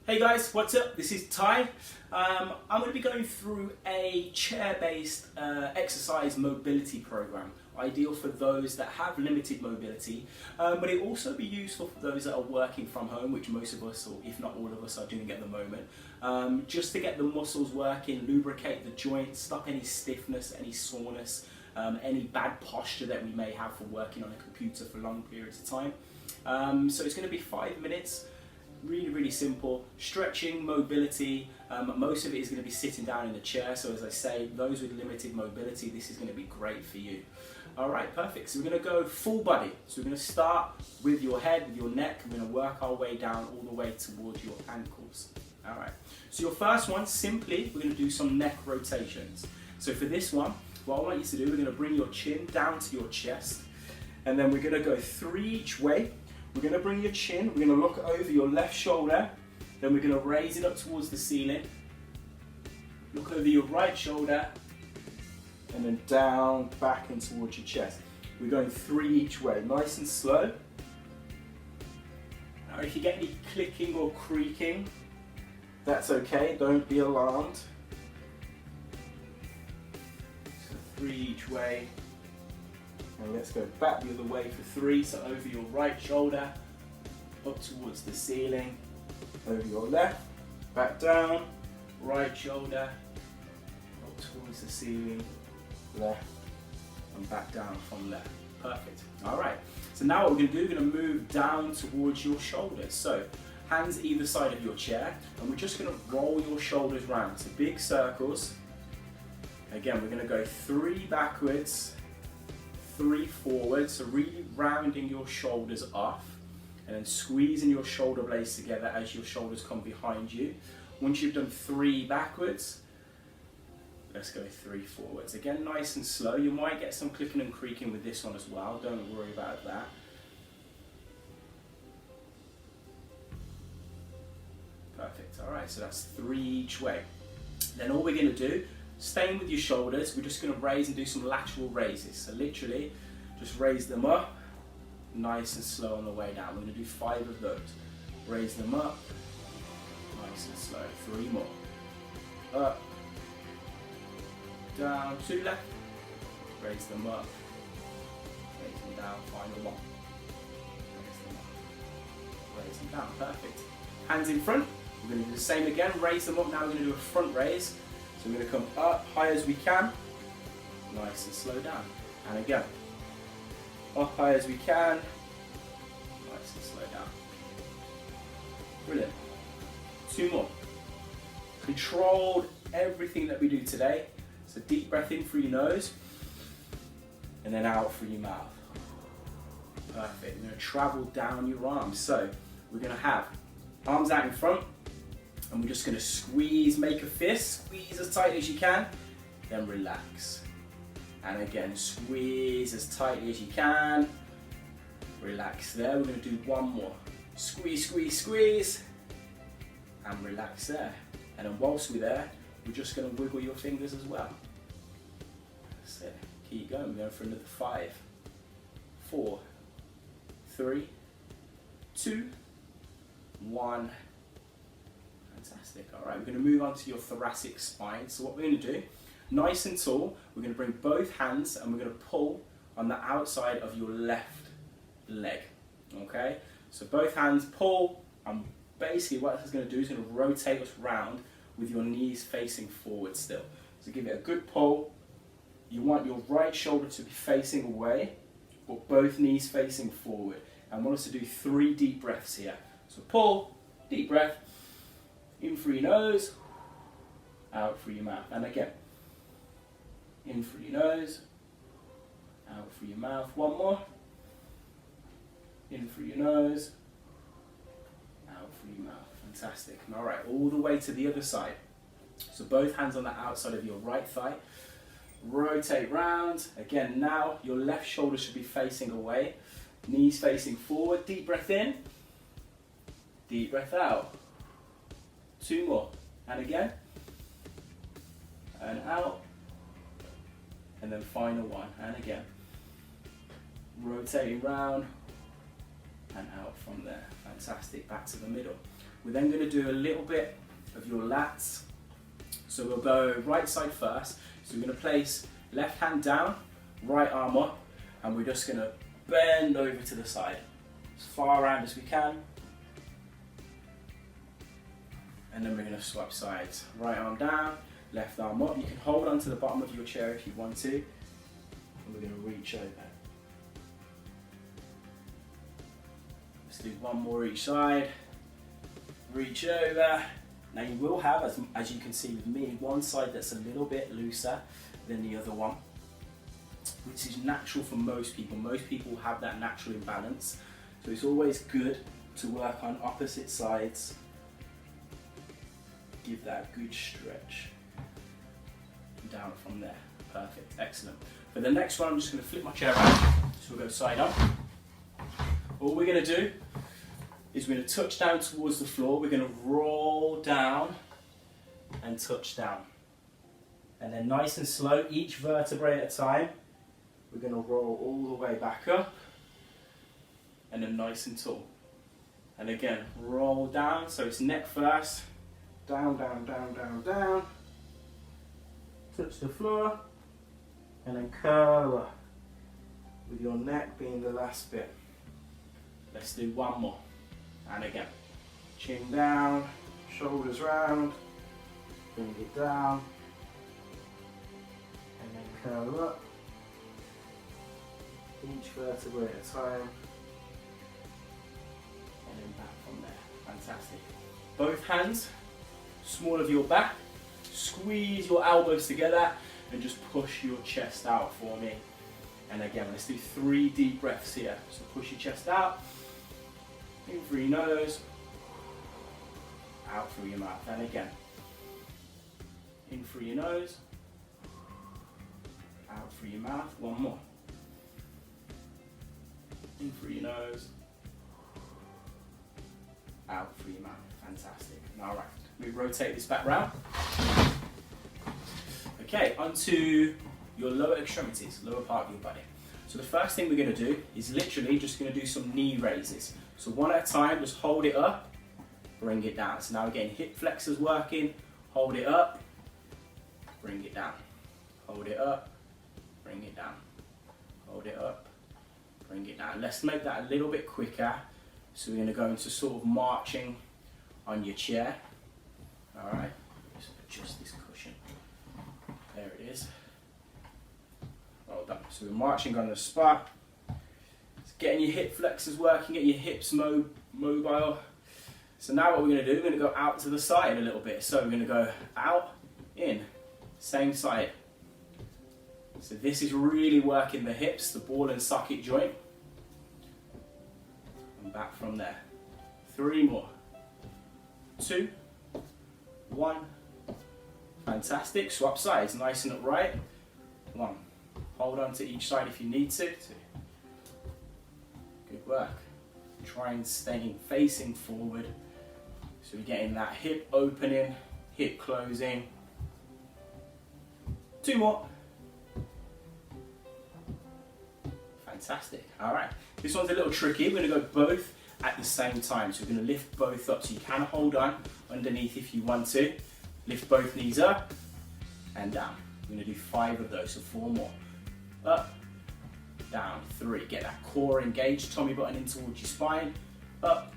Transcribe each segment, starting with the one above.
Hey guys, what's up? This is Ty. I'm going to be going through a chair-based exercise mobility program, ideal for those that have limited mobility, but it also be useful for those that are working from home, which most of us, or if not all of us, are doing at the moment, just to get the muscles working, lubricate the joints, stop any stiffness, any soreness, any bad posture that we may have for working on a computer for long periods of time. So it's going to be 5 minutes. Really simple. Stretching, mobility, most of it is going to be sitting down in the chair, so as I say, those with limited mobility, this is going to be great for you. Alright, perfect. So we're going to go full body. So we're going to start with your head, with your neck, and we're going to work our way down all the way towards your ankles. Alright, so your first one, simply, we're going to do some neck rotations. So for this one, what I want you to do, we're going to bring your chin down to your chest, and then we're going to go 3 each way. We're going to bring your chin, we're going to look over your left shoulder, then we're going to raise it up towards the ceiling, look over your right shoulder, and then down, back and towards your chest. We're going 3 each way, nice and slow. Now if you get any clicking or creaking, that's okay, don't be alarmed. So 3 each way. And let's go back the other way for 3, so over your right shoulder, up towards the ceiling, over your left, back down, right shoulder, up towards the ceiling, left, and back down from left. Perfect. Alright, so now what we're going to do, we're going to move down towards your shoulders. So, hands either side of your chair, and we're just going to roll your shoulders round. So big circles. Again, we're going to go 3 backwards, 3 forward, so really rounding your shoulders off and then squeezing your shoulder blades together as your shoulders come behind you. Once you've done 3 backwards, let's go 3 forwards. Again, nice and slow. You might get some clicking and creaking with this one as well, don't worry about that. Perfect, alright, so that's 3 each way. Then all we're going to do, staying with your shoulders, we're just going to raise and do some lateral raises. So literally, just raise them up, nice and slow on the way down. We're going to do 5 of those. Raise them up, nice and slow. 3 more. Up, down, 2 left. Raise them up, raise them down, final one. Raise them up, raise them down, perfect. Hands in front, we're going to do the same again, raise them up. Now we're going to do a front raise. So we're going to come up high as we can, nice and slow down. And again, up high as we can, nice and slow down. Brilliant. 2 more. Controlled everything that we do today. So deep breath in through your nose, and then out through your mouth. Perfect. We're going to travel down your arms. So we're going to have arms out in front, and we're just going to squeeze, make a fist, squeeze as tight as you can, then relax. And again, squeeze as tightly as you can, relax there. We're going to do 1 more. Squeeze, squeeze, squeeze, and relax there. And then whilst we're there, we're just going to wiggle your fingers as well. That's it. Keep going. We're going for another 5, 4, 3, 2, 1. Fantastic. Alright, we're going to move on to your thoracic spine. So what we're going to do, nice and tall, we're going to bring both hands and we're going to pull on the outside of your left leg. Okay, so both hands pull, and basically what this is going to do is going to rotate us round with your knees facing forward still. So give it a good pull. You want your right shoulder to be facing away, but both knees facing forward. And I want us to do 3 deep breaths here. So pull, deep breath, in through your nose, out through your mouth. And again, in through your nose, out through your mouth. 1 more. In through your nose, out through your mouth. Fantastic. All right, all the way to the other side. So both hands on the outside of your right thigh. Rotate round. Again, now your left shoulder should be facing away. Knees facing forward. Deep breath in. Deep breath out. 2 more. And again. And out. And then final one. And again. Rotating round and out from there. Fantastic. Back to the middle. We're then going to do a little bit of your lats. So we'll go right side first. So we're going to place left hand down, right arm up, and we're just going to bend over to the side as far around as we can. And then we're going to swap sides. Right arm down, left arm up. You can hold onto the bottom of your chair if you want to. And we're going to reach over. Let's do one more each side. Reach over. Now you will have, as you can see with me, one side that's a little bit looser than the other one, which is natural for most people. Most people have that natural imbalance. So it's always good to work on opposite sides. Give that a good stretch. Down from there. Perfect, excellent. For the next one, I'm just going to flip my chair around. So we'll go side up. All we're going to do is we're going to touch down towards the floor. We're going to roll down and touch down. And then nice and slow, each vertebrae at a time, we're going to roll all the way back up. And then nice and tall. And again, roll down, so it's neck first. Down, down, down, down, down. Touch the floor. And then curl up. With your neck being the last bit. Let's do one more. And again, chin down, shoulders round, bring it down, and then curl up, each vertebrae at a time, and then back from there. Fantastic. Both hands, small of your back, squeeze your elbows together, and just push your chest out for me. And again, let's do 3 deep breaths here. So push your chest out. In through your nose, out through your mouth, and again. In through your nose, out through your mouth, one more. In through your nose, out through your mouth, fantastic. All right, we rotate this back round. Okay, onto your lower extremities, lower part of your body. So the first thing we're going to do is literally just going to do some knee raises. So one at a time, just hold it up, bring it down. So now again, hip flexors working, hold it up, bring it down. Hold it up, bring it down. Hold it up, bring it down. Let's make that a little bit quicker. So we're going to go into sort of marching on your chair. All right, just adjust this cushion. There it is. Well done. So we're marching on the spot. Getting your hip flexors working, get your hips mobile. So now what we're going to do, we're going to go out to the side a little bit. So we're going to go out, in, same side. So this is really working the hips, the ball and socket joint. And back from there. 3 more. 2, 1. Fantastic. Swap sides, nice and upright. 1. Hold on to each side if you need to. 2. Good work. Try and stay facing forward. So we're getting that hip opening, hip closing. 2 more. Fantastic. All right. This one's a little tricky. We're going to go both at the same time. So we're going to lift both up. So you can hold on underneath if you want to. Lift both knees up and down. We're going to do 5 of those. So 4 more. Up. Down, 3, get that core engaged, tummy button in towards your spine, up,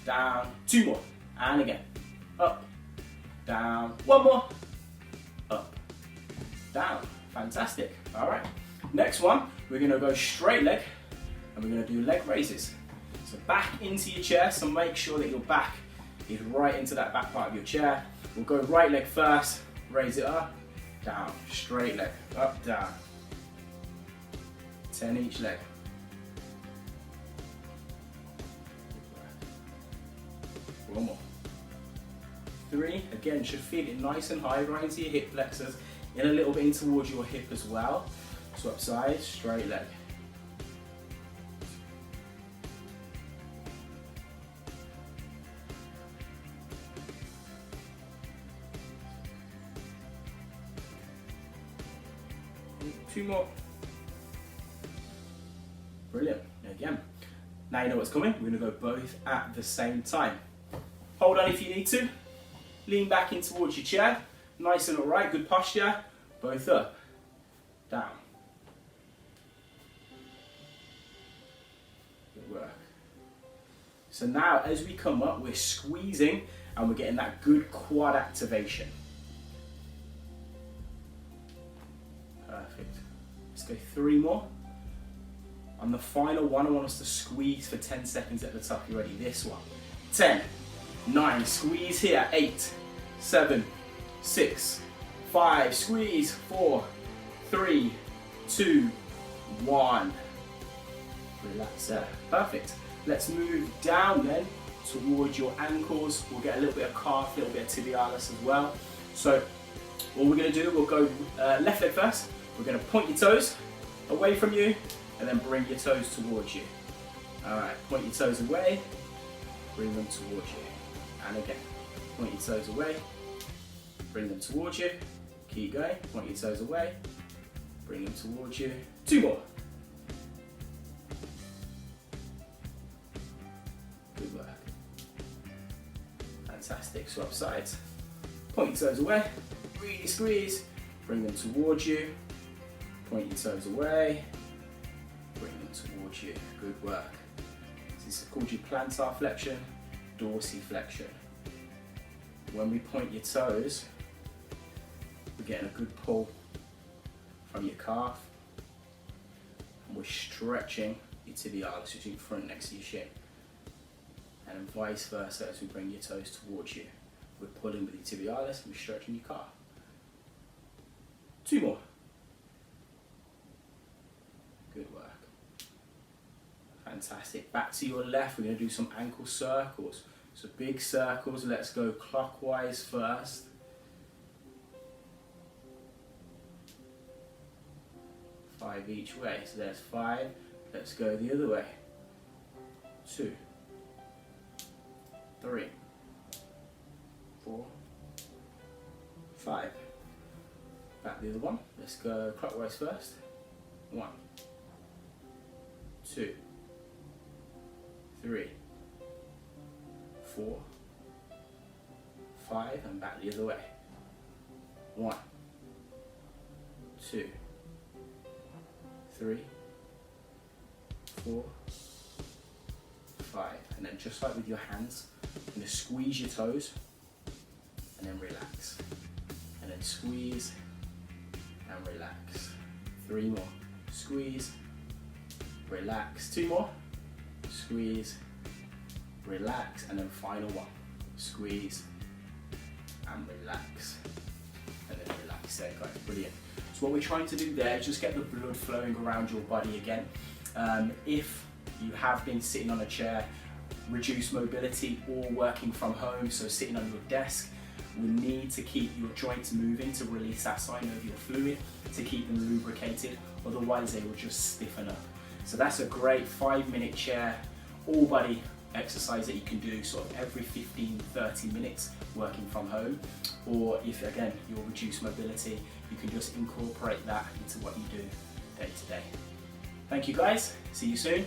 down, 2 more, and again, up, down, 1 more, up, down, fantastic. All right, next one, we're gonna go straight leg, and we're gonna do leg raises. So back into your chair, so make sure that your back is right into that back part of your chair. We'll go right leg first, raise it up, down, straight leg, up, down. 10 each leg. 1 more. 3, again, should feel it nice and high, right into your hip flexors, in a little bit in towards your hip as well. Swap sides, straight leg. 2 more. Brilliant. Again. Now you know what's coming. We're going to go both at the same time. Hold on if you need to. Lean back in towards your chair. Nice and upright, good posture. Both up, down. Good work. So now as we come up, we're squeezing and we're getting that good quad activation. Perfect. Let's go 3 more. On the final one, I want us to squeeze for 10 seconds at the top. You ready? This one. 10, 9, squeeze here. 8, 7, 6, 5, squeeze. 4, 3, 2, 1. Relax there. Perfect. Let's move down then towards your ankles. We'll get a little bit of calf, a little bit of tibialis as well. So what we're going to do, we'll go left leg first. We're going to point your toes away from you and then bring your toes towards you. Alright, point your toes away, bring them towards you. And again, point your toes away, bring them towards you. Keep going, point your toes away, bring them towards you. 2 more. Good work. Fantastic, swap sides. Point your toes away, really squeeze, bring them towards you. Point your toes away, bring them towards you. Good work. This is called your plantar flexion, dorsiflexion. When we point your toes, we're getting a good pull from your calf, and we're stretching your tibialis, which is in front next to your shin. And then vice versa, as we bring your toes towards you, we're pulling with your tibialis and we're stretching your calf. 2 more. Good work. Fantastic. Back to your left, we're going to do some ankle circles. So big circles, let's go clockwise first. Five each way. So there's 5. Let's go the other way. 2, 3, 4, 5. Back the other one. Let's go clockwise first. 1, 2, 3, 4, 5, and back the other way. 1, 2, 3, 4, 5. And then just like with your hands, you're going to squeeze your toes and then relax. And then squeeze and relax. 3 more. Squeeze, relax. 2 more. Squeeze, relax. And then final one. Squeeze and relax. And then relax. There, guys. Brilliant. So what we're trying to do there is just get the blood flowing around your body again. If you have been sitting on a chair, reduced mobility, or working from home, so sitting on your desk, we need to keep your joints moving to release that synovial fluid, to keep them lubricated, otherwise they will just stiffen up. So that's a great 5-minute chair, all body exercise that you can do sort of every 15-30 minutes working from home. Or if again you're reduced mobility, you can just incorporate that into what you do day to day. Thank you guys, see you soon.